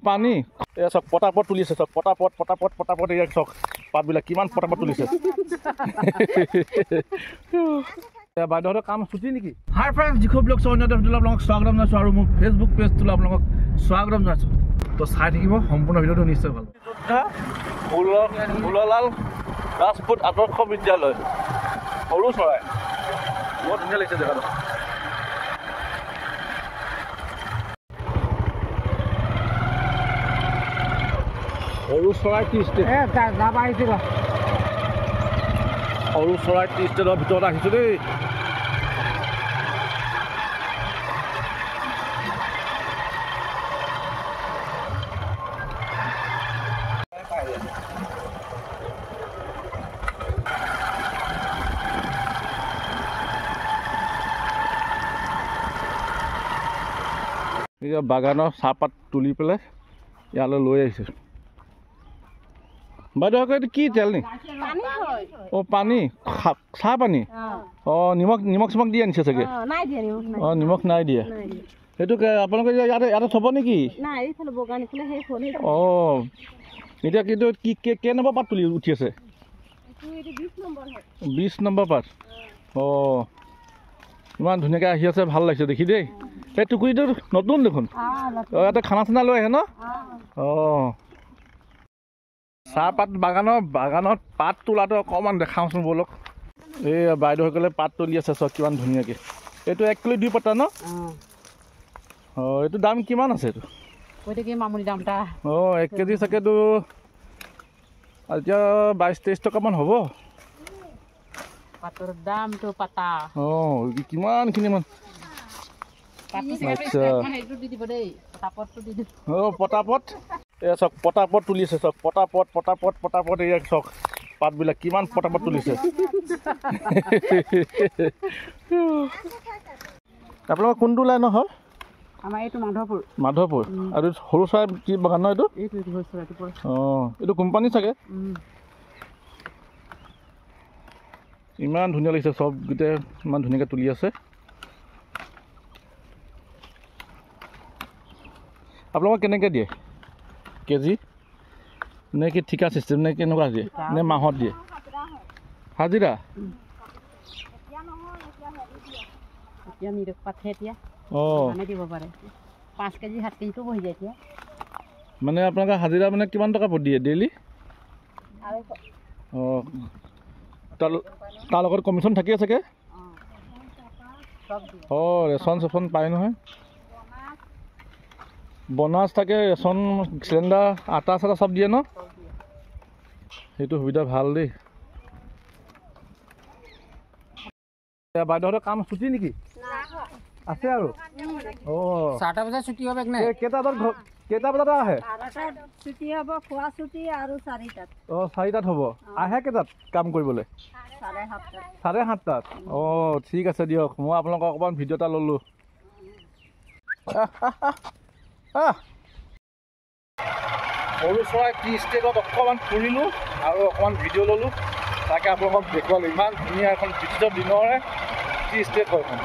পানী এয়া চক পটাপট তুলিছে চক পটাপট পটাপট পটাপট এয়া চক পাতবিলাক কিমান পটাপট তুলিছে বাইদেউহঁতৰ কাম ছুটি নেকি হাই ফ্ৰেণ্ডছ যিখন ব্লগ চাওঁ আপোনালোকক স্বাগতম জনাইছোঁ আৰু মোৰ ফেচবুক পেজটোলৈ আপোনালোকক স্বাগতম জনাইছোঁ তো চাই থাকিব সম্পূৰ্ণ ভিডিঅ'টো নিশ্চয় ভাল যোদ্ধা ফুললাল ৰাজপুত আদৰ্শ বিদ্যালয় সৰু চৰাই বৰ ধুনীয়া লাগিছে জেগাটো সৰু চৰাই টি ষ্টেট সৰু চৰাই টি ষ্টেটৰ ভিতৰত আহিছোঁ দেই এতিয়া বাগানৰ চাহপাত তুলি পেলাই ইয়ালৈ লৈ আহিছোঁ বাইদেউ এইটো কি তেল নি অঁ পানী চাহ পানী অঁ নিমখ চিমখ দি আনিছে চাগে অঁ নিমখ নাই দিয়া সেইটো আপোনালোকে ইয়াতে থ'ব নেকি অঁ এতিয়া কিন্তু কি কেই নম্বৰ পাত তুলি উঠি আছে 20 নম্বৰ পাত অঁ ইমান ধুনীয়াকৈ আহি আছে ভাল লাগিছে দেখি দেই এই টুকুৰিটো নতুন দেখোন অঁ ইয়াতে খানা চানা লৈ আহে ন অঁ চাহপাত বাগানত পাত তোলাটো অকণমান দেখাওঁচোন ব'লক এই বাইদেউসকলে পাত তুলি আছে চব কিমান ধুনীয়াকৈ এইটো 1 কিলো 2 পাতা ন অঁ এইটো দাম কিমান আছে এইটো অঁ 1 কেজি চাগেতো এতিয়া 22-23 টকামান হ'ব পাতৰ দামটো পাতা অঁ কিমানখিনি মান আচ্ছা অঁ পটাপট এয়া চক পটাপট তুলিছে চক পটাপট পটাপট পটাপট এয়া চক পাতবিলাক কিমান পটাপট তুলিছে আপোনালোকৰ কোনটো লাইন হয় আমাৰ এইটো মাধৱপুৰ আৰু সৰু চৰাই কি বাগান ন এইটো অঁ এইটো কোম্পানী চাগে ইমান ধুনীয়া লাগিছে চব গোটেই ইমান ধুনীয়াকৈ তুলি আছে আপোনালোকক কেনেকৈ দিয়ে কেজি নে কি ঠিকা চিষ্টেম নে কেনেকুৱা দিয়ে নে মাহত দিয়ে হাজিৰা অঁ 5 কেজি 7 কেজিটো বহি যায় এতিয়া মানে আপোনালোকে হাজিৰা মানে কিমান টকা দিয়ে ডেইলি অঁ তাৰ লগত কমিশ্যন থাকিয়ে চাগে অঁ ৰেচন চেচন পায় নহয় বনাছ থাকে ৰেচন চিলিণ্ডাৰ আটা চাটা চব দিয়ে ন সেইটো সুবিধা ভাল দেই বাইদেউহঁতৰ কাম ছুটি নেকি আছে আৰু অঁ 7টা বজাত ছুটি হবে নে কেইটা বজাত আহে ছুটি হ'ব খোৱা ছুটি আৰু 4টাত অঁ 4টাত হ'ব আহে কেইটাত কাম কৰিবলৈ 7:30 অঁ ঠিক আছে দিয়ক মই আপোনালোকক অকণমান ভিডিঅ' এটা ল'লোঁ সৰু চৰাই টি ষ্টেটত অকণমান ফুৰিলোঁ আৰু অকণমান ভিডিঅ' ল'লোঁ তাকে আপোনালোকক দেখুৱালোঁ ইমান ধুনীয়া এখন ব্ৰিটিছৰ দিনৰে টি ষ্টেট হয় এখন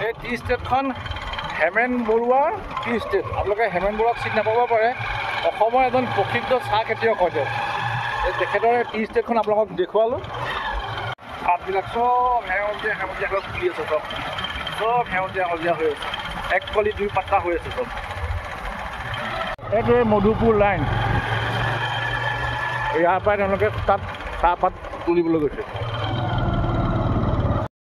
এই টি ষ্টেটখন হেমেন বৰুৱাৰ টি ষ্টেট আপোনালোকে হেমেন বৰুৱাক চিনি নাপাব পাৰে অসমৰ এজন প্ৰসিদ্ধ চাহ খেতিয়ক হয় তেওঁ এই তেখেতৰ টি ষ্টেটখন আপোনালোকক দেখুৱালোঁ পাতবিলাক চব সেউজীয়া ফুলি আছে চব সেউজীয়া হৈ আছে 1 কলি 2 পাতা হৈ আছে চব এইটোৱে মধুপুৰ লাইন ইয়াৰ পৰাই তেওঁলোকে তাত চাহপাত তুলিবলৈ গৈছে